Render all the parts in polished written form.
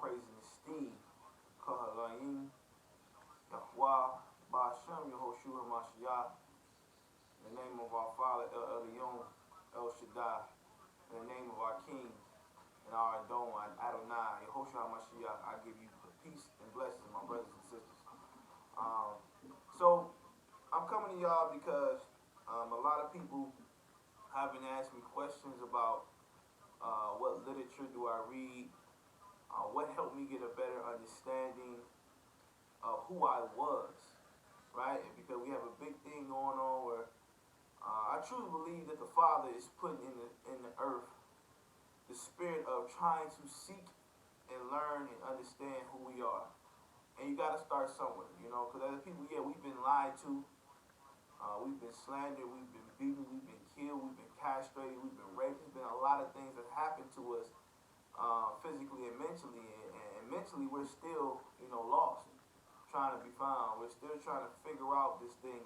praise and esteem. Kahalayim, Yahweh, Ba'ashem, Yehoshua, Mashiach. In the name of our Father, El Elyon, El Shaddai. In the name of our King and our Adon, Adonai, Yehoshua, Mashiach, I give you peace and blessings, my brothers and sisters. So, I'm coming to y'all because a lot of people have been asking me questions about what literature do I read, what helped me get a better understanding of who I was, right? Because we have a big thing going on where I truly believe that the Father is putting in the earth the spirit of trying to seek and learn and understand who we are. And you got to start somewhere, you know, because as people, yeah, we've been lied to, we've been slandered, we've been beaten, we've been killed, we've been castrated, we've been raped. There's been a lot of things that happened to us physically and mentally. And mentally, we're still, you know, lost, trying to be found. We're still trying to figure out this thing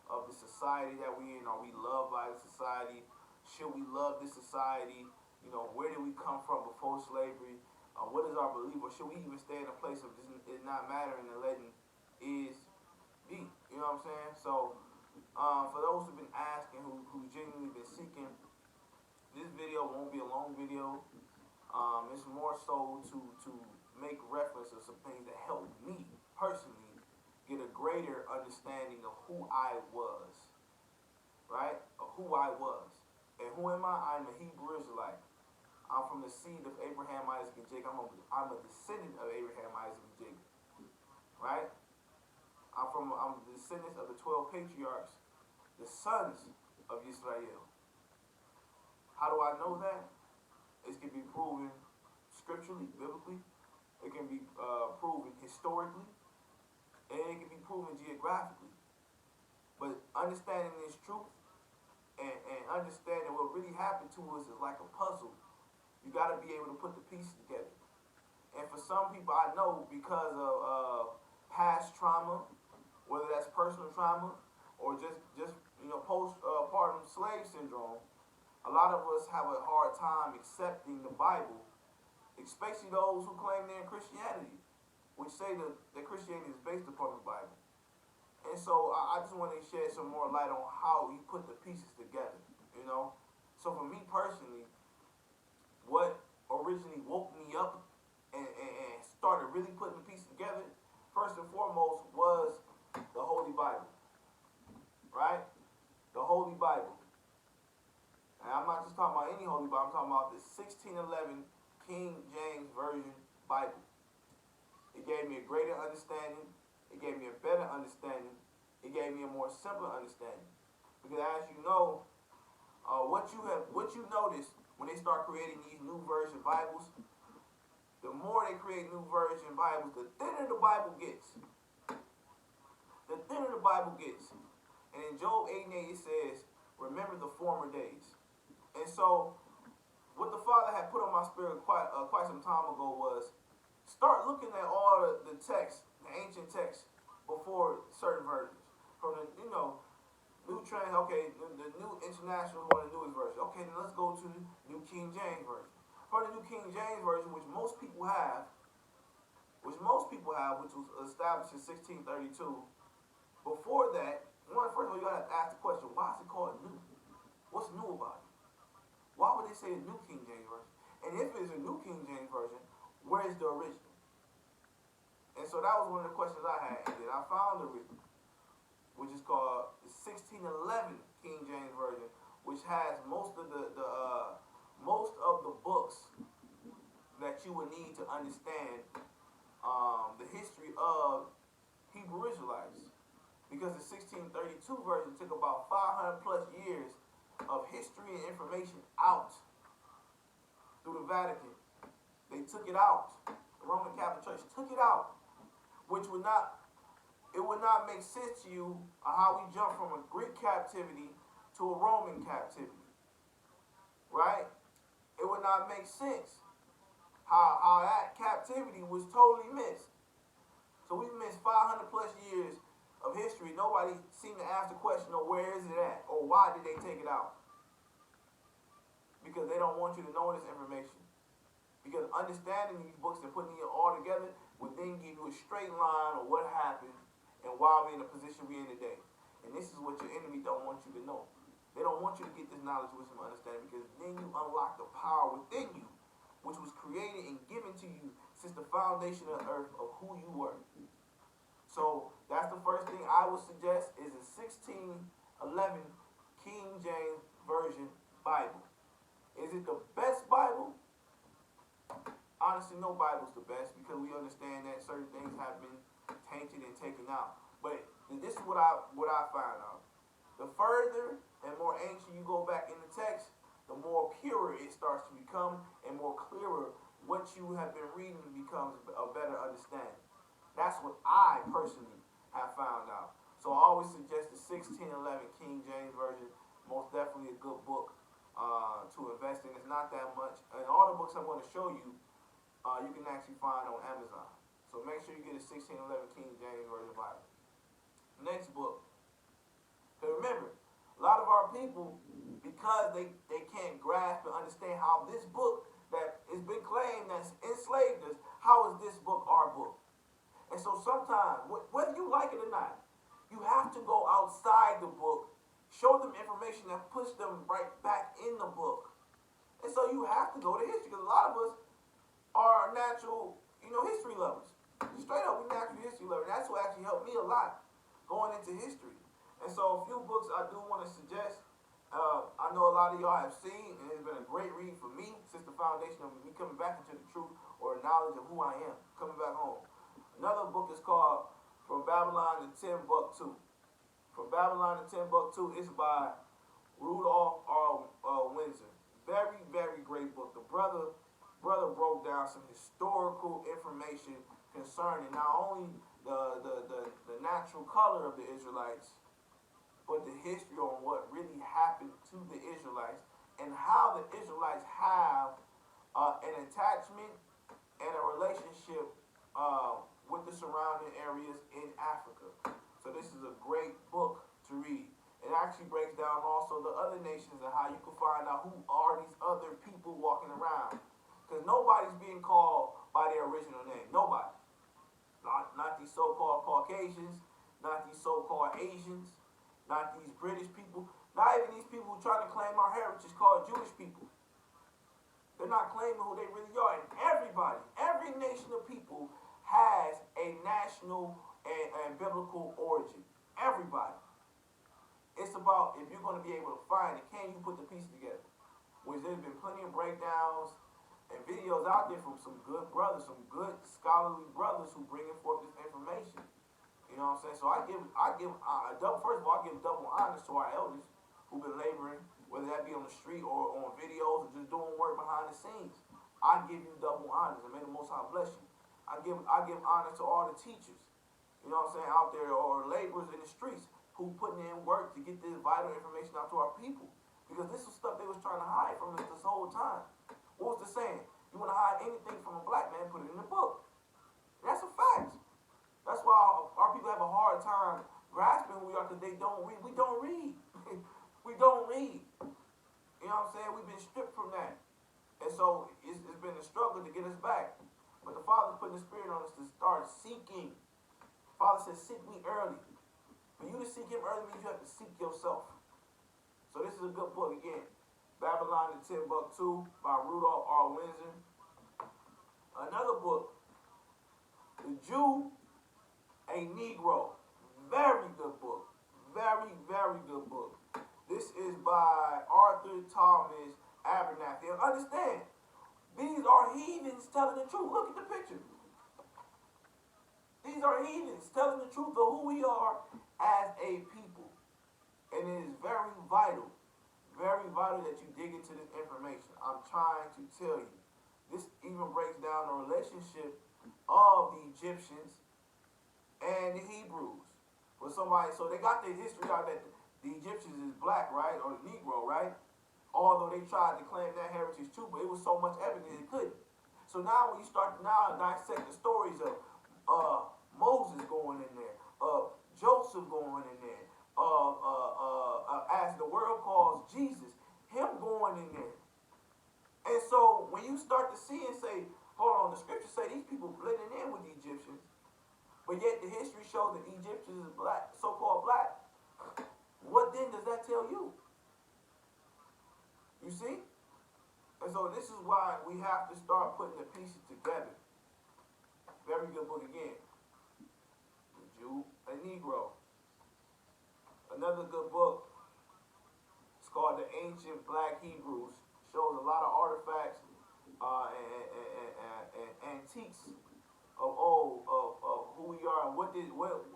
of the society that we're in. Are we loved by the society? Should we love this society? You know, where did we come from before slavery? What is our belief? Or should we even stay in a place of just it not mattering and letting is be? You know what I'm saying? So, for those who've been asking, who genuinely been seeking, this video won't be a long video. It's more so to make reference to some things that helped me personally get a greater understanding of who I was, right? Of who I was. And who am I? I'm a Hebrew Israelite. I'm from the seed of Abraham, Isaac, and Jacob. I'm a descendant of Abraham, Isaac, and Jacob, right? I'm the descendant of the 12 patriarchs, the sons of Israel. How do I know that? It can be proven scripturally, biblically. It can be proven historically, and it can be proven geographically. But understanding this truth and understanding what really happened to us is like a puzzle. You got to be able to put the pieces together. And for some people, I know because of past trauma, whether that's personal trauma or just you know, postpartum slave syndrome, a lot of us have a hard time accepting the Bible, especially those who claim they're in Christianity, which say that Christianity is based upon the Bible. And so I just want to shed some more light on how you put the pieces together, you know. So for me personally, what originally woke me up and started really putting the pieces together, first and foremost, was the Holy Bible, right? The Holy Bible. And I'm not just talking about any Holy Bible, I'm talking about the 1611 King James Version Bible. It gave me a greater understanding. It gave me a better understanding. It gave me a more simple understanding. Because as you know, what you notice when they start creating these new version Bibles, the more they create new version Bibles, the thinner the Bible gets. The thinner the Bible gets. And in Job 8:8 it says, remember the former days. And so, what the Father had put on my spirit quite some time ago was, start looking at all the text, the ancient text, before certain versions. From the, you know, New Trans, okay, the New International is one of the newest versions. Okay, then let's go to the New King James Version. For the New King James Version, which most people have, which was established in 1632, before that, first of all, you gotta ask the question, why is it called new? What's new about it? Why would they say a New King James Version? And if it's a New King James Version, where is the original? And so that was one of the questions I had. And then I found the original, which is called the 1611 King James Version, which has most of the books that you would need to understand the history of Hebrew Israelites. Because the 1632 version took about 500 plus years of history and information out through the Vatican. They took it out. The Roman Catholic Church took it out, which would not make sense to you how we jump from a Greek captivity to a Roman captivity, right? It would not make sense how that captivity was totally missed. So we missed 500 plus years of history. Nobody seemed to ask the question of where is it at or why did they take it out? Because they don't want you to know this information. Because understanding these books and putting it all together will then give you a straight line of what happened and why we're in the position we're in today. And this is what your enemy don't want you to know. They don't want you to get this knowledge, wisdom, and understanding, because then you unlock the power within you, which was created and given to you since the foundation of the earth of who you were. So that's the first thing I would suggest is a 1611 King James Version Bible. Is it the best Bible? Honestly, no Bible's the best, because we understand that certain things have been tainted and taken out. But this is what I found out. The further and more ancient you go back in the text, the more purer it starts to become, and more clearer what you have been reading becomes a better understanding. That's what I personally have found out. So I always suggest the 1611 King James Version. Most definitely a good book to invest in. It's not that much. And all the books I'm going to show you, you can actually find on Amazon. So make sure you get a 1611 King James Version Bible. Next book. Because remember, a lot of our people, because they can't grasp and understand how this book that has been claimed that's enslaved us, how is this book our book? And so sometimes, whether you like it or not, you have to go outside the book, show them information that puts them right back in the book. And so you have to go to history, because a lot of us are natural, history lovers. Straight up, we natural history lovers. That's what actually helped me a lot going into history. And so a few books I do want to suggest. I know a lot of y'all have seen, and it's been a great read for me since the foundation of me coming back into the truth or knowledge of who I am, coming back home. Another book is called From Babylon to Timbuktu. From Babylon to Timbuktu is by Rudolph R. Windsor. Very, very great book. The brother broke down some historical information concerning not only the natural color of the Israelites, but the history on what really happened to the Israelites and how the Israelites have an attachment and a relationship with the surrounding areas in Africa. So this is a great book to read. It actually breaks down also the other nations and how you can find out who are these other people walking around. Because nobody's being called by their original name. Nobody. Not these so-called Caucasians, not these so-called Asians, not these British people, not even these people who try to claim our heritage called Jewish people. They're not claiming who they really are. And everybody, every nation of people has a national and biblical origin. Everybody. It's about if you're going to be able to find it, can you put the pieces together? Which there's been plenty of breakdowns and videos out there from some good brothers, some good scholarly brothers who bringing forth this information. You know what I'm saying? So I give first of all, I give double honors to our elders who've been laboring, whether that be on the street or on videos or just doing work behind the scenes. I give you double honors, and may the Most High bless you. I give honor to all the teachers, you know what I'm saying, out there, or laborers in the streets who putting in work to get this vital information out to our people. Because this is stuff they was trying to hide from us this whole time. What was the saying? You want to hide anything from a black man, put it in the book. That's a fact. That's why our people have a hard time grasping who we are, because they don't read. We don't read. We don't read. You know what I'm saying? We've been stripped from that. And so it's been a struggle to get us back. But the Father's putting the Spirit on us to start seeking. Father says, seek me early. For you to seek him early means you have to seek yourself. So this is a good book again. Babylon to Timbuktu by Rudolph R. Windsor. Another book, The Jew, a Negro. Very good book. Very, very good book. This is by Arthur Thomas Abernathy. And understand, these are heathens telling the truth. Look at the picture. These are heathens telling the truth of who we are as a people. And it is very vital that you dig into this information. I'm trying to tell you. This even breaks down the relationship of the Egyptians and the Hebrews. So they got the history out that the Egyptians is black, right? Or Negro, right? Although they tried to claim that heritage too, but it was so much evidence they couldn't. So now when you start to dissect the stories of Moses going in there, Joseph going in there, as the world calls Jesus, him going in there. And so when you start to see and say, hold on, the scriptures say these people blending in with the Egyptians, but yet the history shows that Egyptians is black, so-called black. What then does that tell you? You see? And so this is why we have to start putting the pieces together. Very good book again. The Jew and Negro. Another good book. It's called The Ancient Black Hebrews. Shows a lot of artifacts and antiques of old of who we are and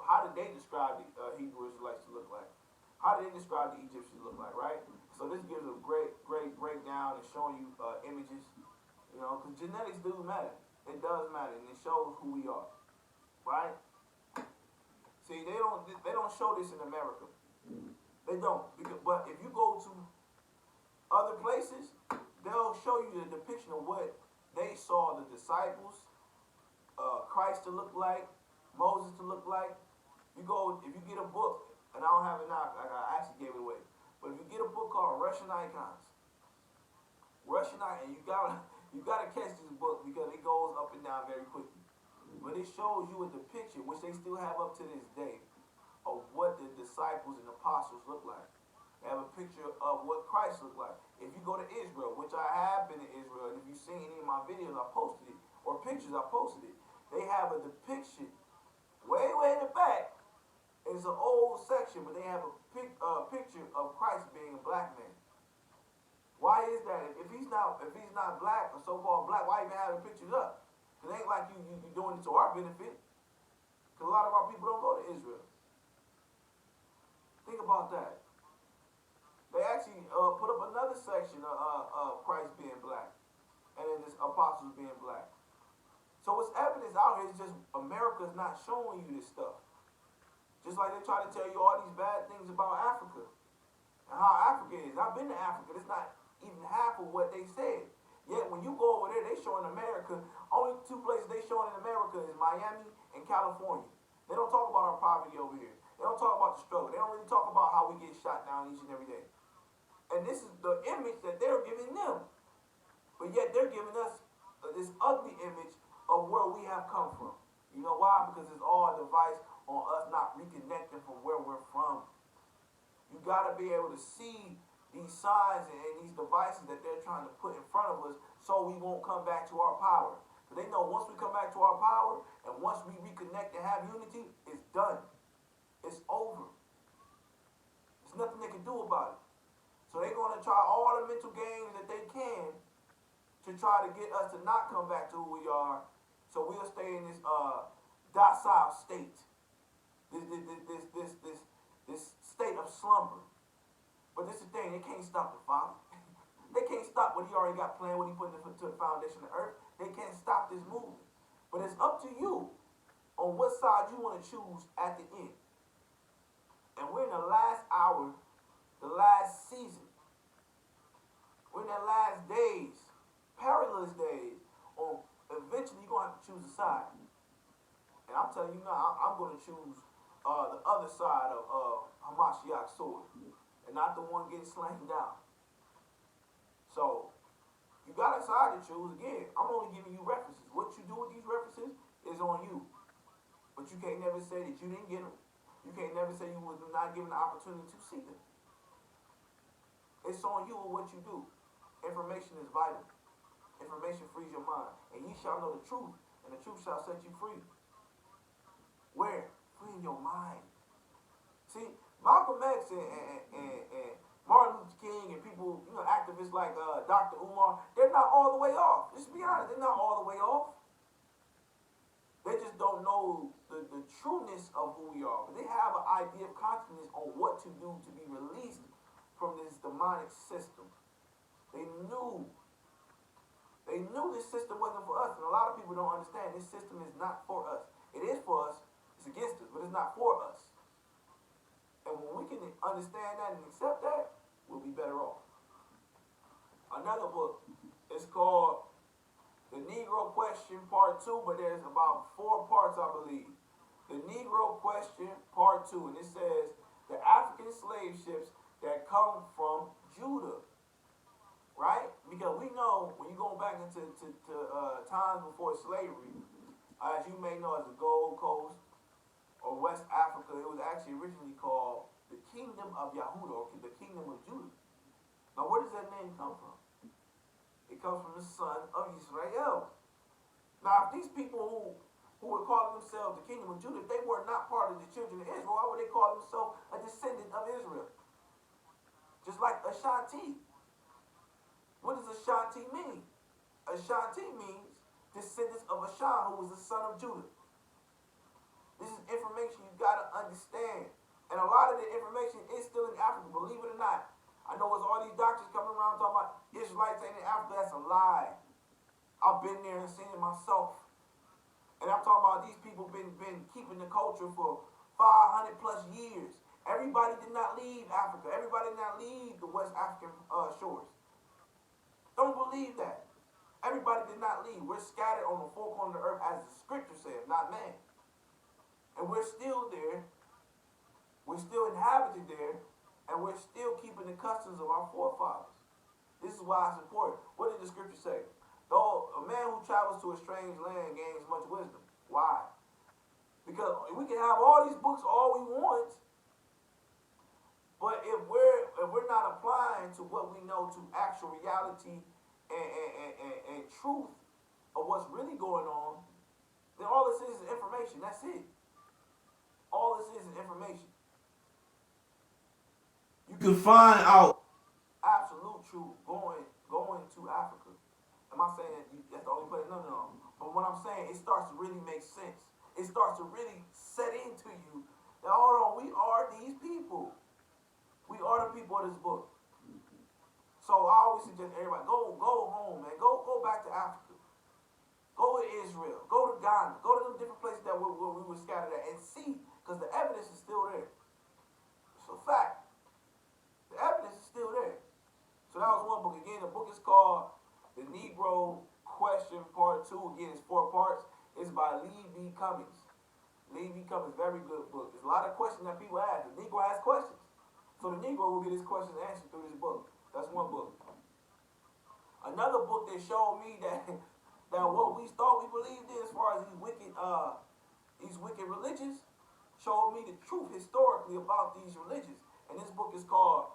how did they describe the Hebrew Israelites to look like? How did they describe the Egyptians look like? Right. So this gives a great breakdown and showing you images. You know, because genetics do matter. It does matter, and it shows who we are. Right. See, they don't show this in America. They don't. But if you go to other places, they'll show you the depiction of what they saw the disciples, Christ to look like, Moses to look like. If you get a book, and I don't have it now, I actually gave it away. But if you get a book called Russian Icons, and you gotta catch this book because it goes up and down very quickly. But it shows you a depiction, which they still have up to this day, of what the disciples and apostles look like. They have a picture of what Christ looked like. If you go to Israel, which I have been to Israel, and if you've seen any of my videos, I posted it, or pictures, I posted it. They have a depiction way in the back. It's an old section, but they have a picture of Christ being a black man. Why is that? If he's not black or so-called black, why even have the pictures up? Because it ain't like you doing it to our benefit. Because a lot of our people don't go to Israel. Think about that. They actually put up another section of Christ being black, and then this apostles being black. So what's evidence out here is just America's not showing you this stuff. Just like they try to tell you all these bad things about Africa and how Africa is. I've been to Africa. It's not even half of what they said. Yet when you go over there, they showing America. Only two places they showing in America is Miami and California. They don't talk about our poverty over here. They don't talk about the struggle. They don't really talk about how we get shot down each and every day. And this is the image that they're giving them. But yet they're giving us this ugly image of where we have come from. You know why? Because it's all a device on us not reconnecting from where we're from. You got to be able to see these signs and these devices that they're trying to put in front of us so we won't come back to our power. But they know once we come back to our power and once we reconnect and have unity, it's done. It's over. There's nothing they can do about it. So they're going to try all the mental games that they can to try to get us to not come back to who we are, so we'll stay in this docile state, this state of slumber. But this is the thing, they can't stop the Father. They can't stop what he already got planned, what he put into the foundation of the earth. They can't stop this movement. But it's up to you on what side you want to choose at the end. And we're in the last hour, the last season. We're in the last days, perilous days. Eventually, you're going to have to choose a side. And I'm telling you now, I'm going to choose the other side of Hamashiach's sword, and not the one getting slain down. So, you got a side to choose. Again, I'm only giving you references. What you do with these references is on you. But you can't never say that you didn't get them. You can't never say you was not given the opportunity to see them. It's on you and what you do. Information is vital. Information frees your mind. And ye shall know the truth, and the truth shall set you free. Where? Free in your mind. See, Malcolm X and Martin Luther King and people, activists like Dr. Umar, they're not all the way off. Just be honest, they're not all the way off. They just don't know the trueness of who we are. But they have an idea of consciousness on what to do to be released from this demonic system. They knew this system wasn't for us. And a lot of people don't understand this system is not for us. It is for us. It's against us, but it's not for us. And when we can understand that and accept that, we'll be better off. Another book is called The Negro Question Part 2, but there's about 4 parts, I believe. The Negro Question Part 2, and it says the African slave ships that come from Judah. Right? Because we know when you go back into times before slavery, as you may know, as the Gold Coast or West Africa, it was actually originally called the Kingdom of Yahudah, or the Kingdom of Judah. Now, where does that name come from? It comes from the son of Israel. Now, if these people who were calling themselves the Kingdom of Judah, if they were not part of the children of Israel, why would they call themselves a descendant of Israel? Just like Ashanti. What does Ashanti mean? Ashanti means descendants of Ashan, who was the son of Judah. This is information you got to understand. And a lot of the information is still in Africa, believe it or not. I know it's all these doctors coming around talking about Israelites ain't in Africa. That's a lie. I've been there and seen it myself. And I'm talking about these people been keeping the culture for 500 plus years. Everybody did not leave Africa. Everybody did not leave the West African shores. Don't believe that. Everybody did not leave. We're scattered on the four corners of the earth, as the scripture says, not man. And we're still there. We're still inhabited there. And we're still keeping the customs of our forefathers. This is why it's important. What did the scripture say? Though a man who travels to a strange land gains much wisdom. Why? Because we can have all these books all we want, but if we're not applying to what we know to actual reality and truth of what's really going on, then all this is information. That's it. All this is information. You can find out absolute truth going to Africa. Am I saying that that's the only place? No. But what I'm saying, it starts to really make sense. It starts to really set into you that, hold on, we are these people. We are the people of this book. So I always suggest everybody, go home, man. Go back to Africa. Go to Israel. Go to Ghana. Go to them different places that we were scattered at and see, because the evidence is still there. It's a fact. The evidence is still there. So that was one book. Again, the book is called The Negro Question Part 2. Again, it's 4 parts. It's by Lee B. Cummings. Lee B. Cummings, very good book. There's a lot of questions that people ask. The Negro asks questions. So the Negro will get his questions answered through this book. That's one book. Another book that showed me that what we thought we believed in as far as these wicked religions showed me the truth historically about these religions. And this book is called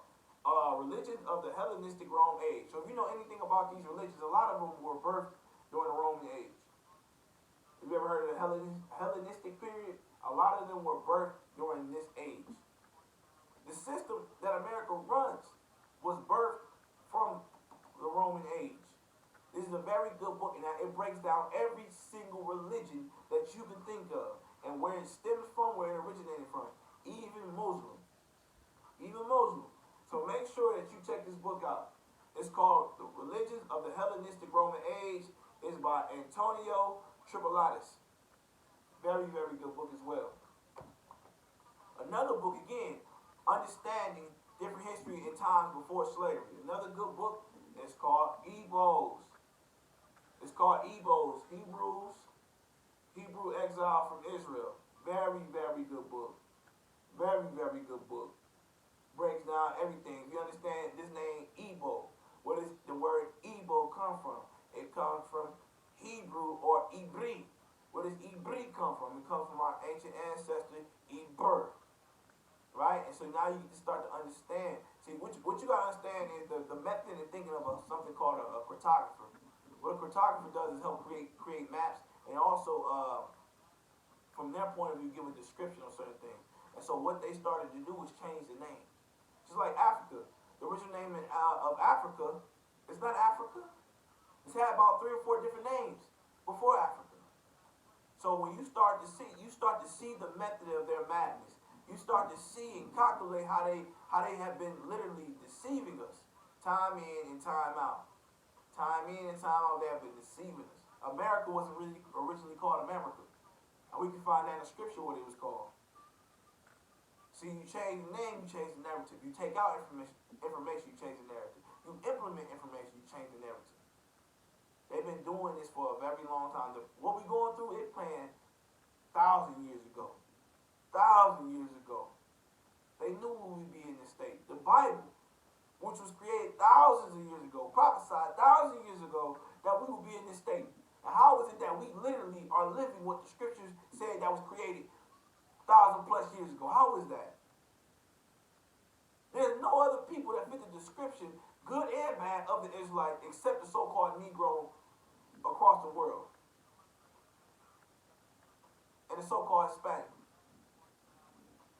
Religion of the Hellenistic Rome Age. So if you know anything about these religions, a lot of them were birthed during the Roman age. Have you ever heard of the Hellenistic period? A lot of them were birthed during this age. The system that America runs was birthed from the Roman age. This is a very good book, and it breaks down every single religion that you can think of and where it stems from, where it originated from, even Muslim. So make sure that you check this book out. It's called The Religions of the Hellenistic Roman Age. It's by Antonio Tripolatis. Very, very good book as well. Another book, again, Understanding Different History in Times Before Slavery. Another good book is called Ebos. It's called Ebos, Hebrew Exile from Israel. Very, very good book. Very, very good book. Breaks down everything. If you understand this name, Ebo, where does the word Ebo come from? It comes from Hebrew or Ibri. Where does Ibri come from? It comes from our ancient ancestor, Eber. Right? And so now you can start to understand. See, what you got to understand is the method of thinking of something called a cartographer. What a cartographer does is help create maps, and also, from their point of view, give a description of certain things. And so what they started to do was change the name. Just like Africa. The original name of Africa is not Africa. It's had about 3 or 4 different names before Africa. So when you start to see the method of their madness. You start to see and calculate how they have been literally deceiving us, time in and time out. Time in and time out, they have been deceiving us. America wasn't really originally called America. And we can find that in scripture what it was called. See, you change the name, you change the narrative. You take out information, you change the narrative. You implement information, you change the narrative. They've been doing this for a very long time. What we're going through, it planned 1,000 years ago. 1,000 years ago. They knew we would be in this state. The Bible, which was created thousands of years ago, prophesied thousands living what the scriptures said that was created 1,000+ years ago. How is that? There's no other people that fit the description, good and bad, of the Israelites except the so-called Negro across the world and the so-called Hispanic,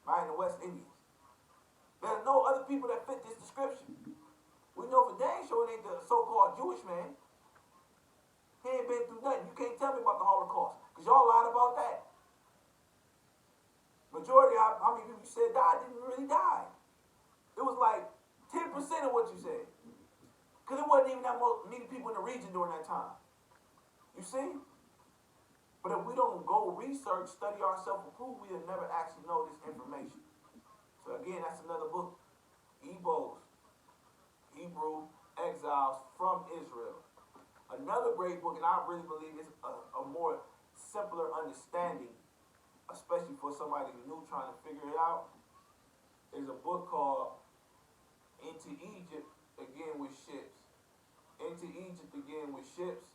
right, in the West Indies. There's no other people that fit this description. We know for dang sure it ain't the so-called Jewish man. He ain't been through nothing. You can't tell me about the Holocaust, because y'all lied about that. Majority of how many people you said died didn't really die. It was like 10% of what you said. Because it wasn't even that many people in the region during that time. You see? But if we don't go research, study ourselves, and prove, we'll never actually know this information. So again, that's another book. Ebos, Hebrew exiles from Israel. Another great book, and I really believe it's a more simpler understanding, especially for somebody new trying to figure it out, is a book called Into Egypt Again with Ships. Into Egypt Again with Ships.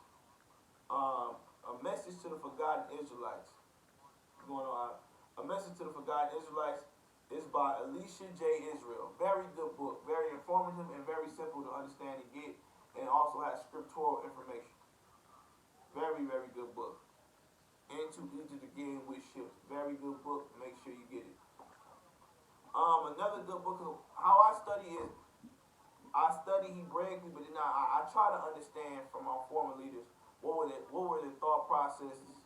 A Message to the Forgotten Israelites. A Message to the Forgotten Israelites is by Alicia J. Israel. Very good book. Very informative and very simple to understand and get. And also has scriptural information. Very, very good book. Into Egypt Again with Ships. Very good book. Make sure you get it. Another good book is how I study is I study Hebraically, but then I try to understand from our former leaders what were their thought processes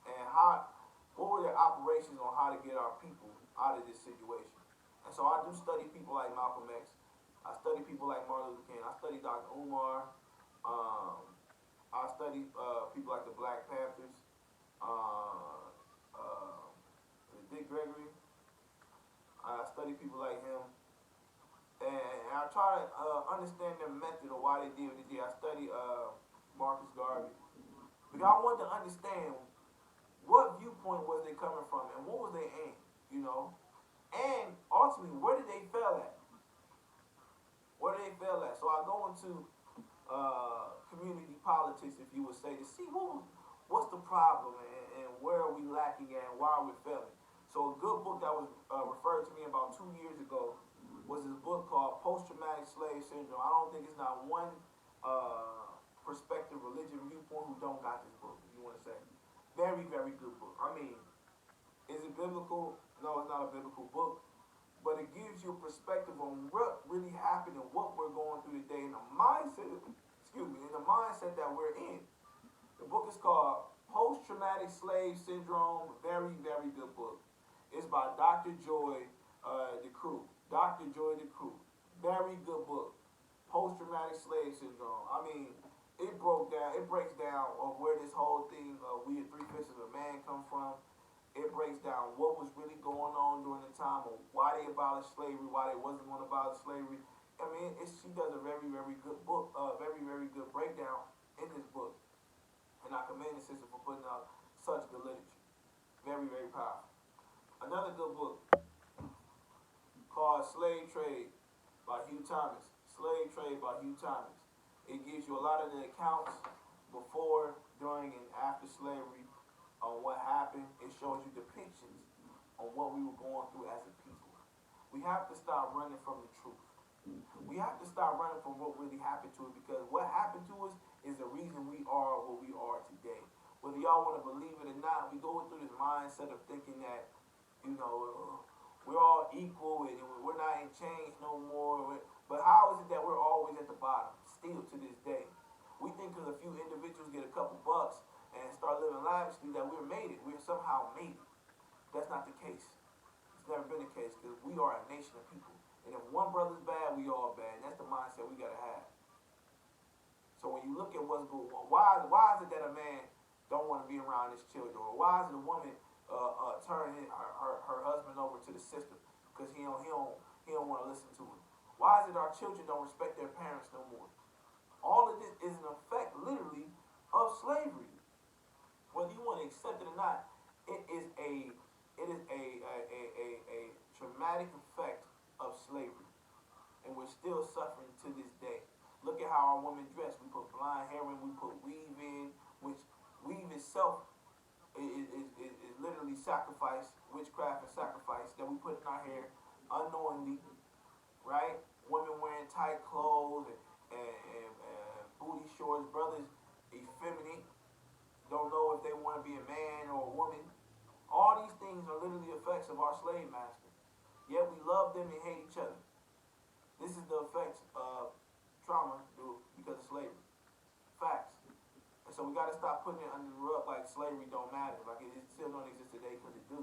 and what were their operations on how to get our people out of this situation. And so I do study people like Malcolm X. I study people like Martin Luther King. I study Dr. Umar. I study people like the Black Panthers, Dick Gregory. I study people like him. And I try to understand their method or why they did what they did. I study Marcus Garvey. Because I wanted to understand what viewpoint was they coming from and what was their aim, you know? And ultimately, where did they fail at? Where did they fail at? So I go into community politics, if you would say, to see what's the problem and where are we lacking at and why are we failing. So a good book that was referred to me about 2 years ago was this book called Post-Traumatic Slave Syndrome. I don't think it's not one perspective, religion, viewpoint who don't got this book, if you want to say. Very, very good book. I mean, is it biblical? No, it's not a biblical book. But it gives you a perspective on what really happened and what we're going through today in the mindset, in the mindset that we're in. The book is called Post-Traumatic Slave Syndrome. Very, very good book. It's by Dr. Joy DeCruz. Dr. Joy DeCruz. Very good book. Post-Traumatic Slave Syndrome. I mean, it breaks down of where this whole thing, we are 3/5 of a man, come from. It breaks down what was really going on during the time of why they abolished slavery, why they wasn't going to abolish slavery. I mean, she does a very, very good book, very, very good breakdown in this book. And I commend the sister for putting out such good literature. Very, very powerful. Another good book called Slave Trade by Hugh Thomas. Slave Trade by Hugh Thomas. It gives you a lot of the accounts before, during, and after slavery on what happened. It shows you depictions on what we were going through as a people. We have to stop running from the truth. We have to stop running from what really happened to us, because what happened to us is the reason we are what we are today. Whether y'all want to believe it or not, we go through this mindset of thinking that, you know, we're all equal and we're not in change no more. But how is it that we're always at the bottom, still to this day? We think because a few individuals get a couple bucks and start living lavishly that we're made it. We're somehow made it. That's not the case. It's never been the case, because we are a nation of people. And if one brother's bad, we all bad. And that's the mindset we got to have. So when you look at what's going on, why is it that a man don't want to be around his children? Or why is it a woman turn her husband over to the sister because he don't want to listen to him? Why is it our children don't respect their parents no more? All of this is an effect, literally, of slavery. Whether you want to accept it or not, it is a traumatic effect of slavery, and we're still suffering to this day. Look at how our women dress. We put blind hair in, we put weave in, which weave itself sacrifice, witchcraft and sacrifice that we put in our hair unknowingly, right? Women wearing tight clothes and booty shorts, brothers effeminate, don't know if they want to be a man or a woman. All these things are literally effects of our slave master. Yet we love them and hate each other. This is the effects of trauma because of slavery. Facts. And so we got to stop putting it under the rug like slavery don't matter. Like it still don't exist today because it do.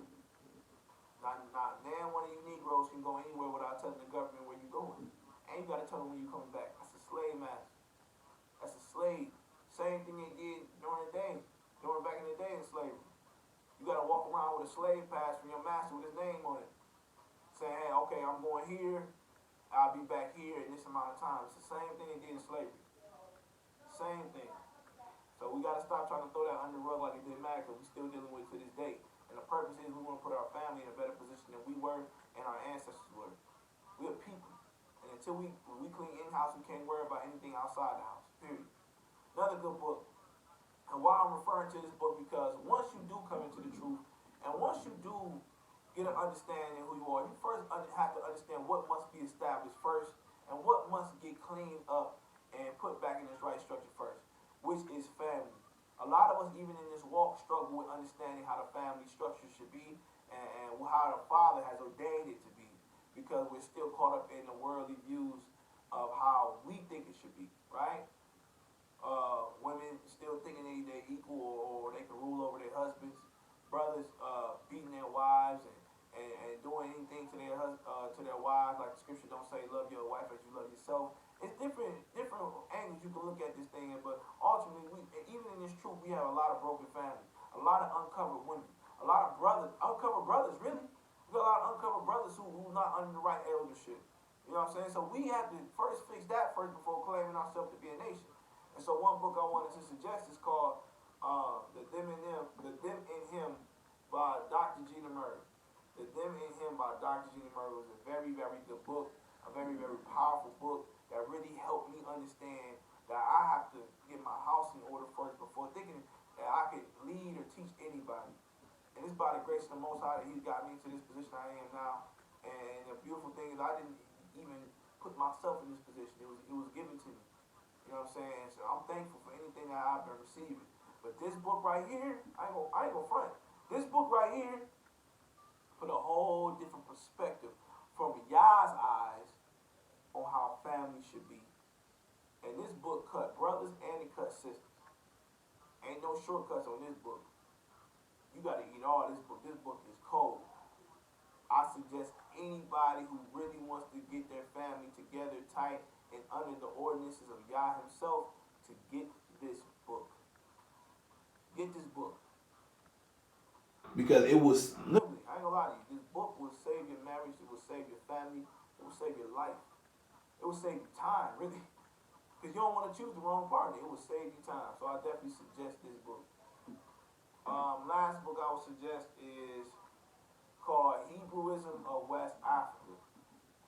Not now one of you Negroes can go anywhere without telling the government where you going. And you got to tell them when you coming back. That's a slave master. That's a slave. Same thing they did during back in the day in slavery. You got to walk around with a slave pass from your master with his name on it. Saying, hey, okay, I'm going here. I'll be back here in this amount of time. It's the same thing they did in slavery. Same thing. So we got to stop trying to throw that under the rug like it didn't matter because we're still dealing with it to this day. And the purpose is we want to put our family in a better position than we were and our ancestors were. We're people. And until we clean in-house, we can't worry about anything outside the house. Period. Another good book. And why I'm referring to this book, because once you do come into the truth, and once you do get an understanding of who you are, you first have to understand what must be established first, and what must get cleaned up and put back in its right structure first, which is family. A lot of us, even in this walk, struggle with understanding how the family structure should be and how the Father has ordained it to be, because we're still caught up in the worldly views of how we think it should be, right? Women still thinking they equal or they can rule over their husbands. Brothers beating their wives and doing anything to their wives, like the scripture don't say love your wife as you love yourself. It's different angles you can look at this thing, but ultimately, even in this truth, we have a lot of broken families, a lot of uncovered women, a lot of uncovered brothers, really. We got a lot of uncovered brothers who not under the right eldership. You know what I'm saying? So we have to first fix that first before claiming ourselves to be a nation. And so one book I wanted to suggest is called The Them in Him by Dr. Gina Murray. The Them in Him by Dr. Gina Murray was a very, very good book, a very, very powerful book that really helped me understand that I have to get my house in order first before thinking that I could lead or teach anybody. And it's by the grace of the Most High that He's got me into this position I am now. And the beautiful thing is I didn't even put myself in this position. It was given to me. You know what I'm saying? So I'm thankful for anything that I've been receiving. But this book right here, I ain't gonna front. This book right here put a whole different perspective from Yah's eyes on how family should be. And this book cut brothers and it cut sisters. Ain't no shortcuts on this book. You gotta eat all this book. This book is cold. I suggest anybody who really wants to get their family together tight and under the ordinances of Yah himself to get this book. Get this book. Because it was literally, I ain't gonna lie to you, this book will save your marriage, it will save your family, it will save your life. It will save you time, really. Because you don't want to choose the wrong partner. It will save you time. So I definitely suggest this book. Last book I would suggest is called Hebrewism of West Africa.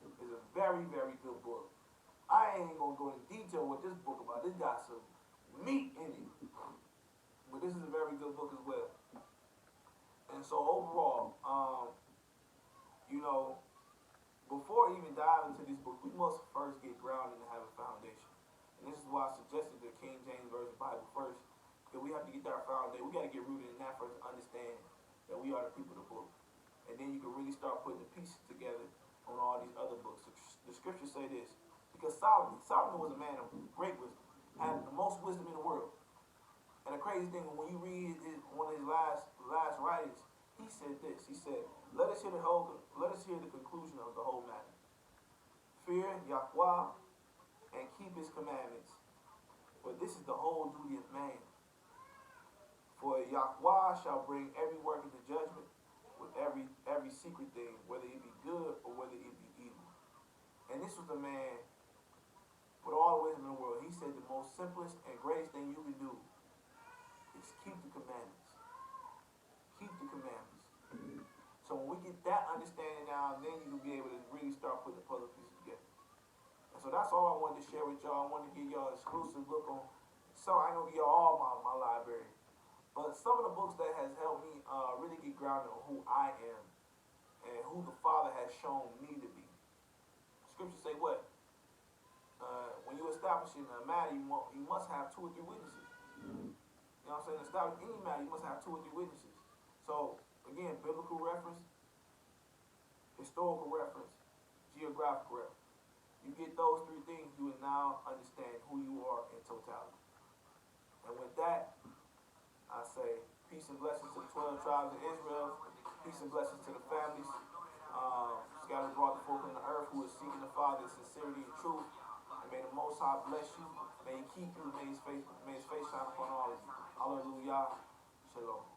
It's a very, very good book. I ain't gonna go into detail with this book about. This got some meat in it. But this is a very good book as well. And so overall, before even diving into this book, we must first get grounded and have a foundation. And this is why I suggested the King James Version Bible first, because we have to get that foundation. We got to get rooted in that first to understand that we are the people of the book. And then you can really start putting the pieces together on all these other books. The scriptures say this, because Solomon was a man of great wisdom, had the most wisdom in the world. And the crazy thing, when you read one of his last writings, he said this. He said, let us hear the conclusion of the whole matter. Fear Yahweh and keep his commandments, for this is the whole duty of man. For Yahweh shall bring every work into judgment with every secret thing, whether it be good or whether it be evil. And this was the man with all the wisdom in the world. He said the most simplest and greatest thing you can do is keep the commandments. Keep the commandments. So when we get that understanding now, then you can be able to really start putting the puzzle pieces together. And so that's all I wanted to share with y'all. I wanted to give y'all an exclusive look on. So I ain't gonna give y'all all my library. But some of the books that has helped me really get grounded on who I am and who the Father has shown me to be. Scriptures say what? When you establish in a matter, you must have 2 or 3 witnesses. You know what I'm saying? Establish any matter, you must have 2 or 3 witnesses. So, again, biblical reference, historical reference, geographical reference. You get those 3 things, you will now understand who you are in totality. And with that, I say peace and blessings to the 12 tribes of Israel. Peace and blessings to the families scattered abroad the folk in the earth who is seeking the Father in sincerity and truth. And may the Most High bless you. May He keep you. May His face shine upon all of you. Hallelujah. Shalom.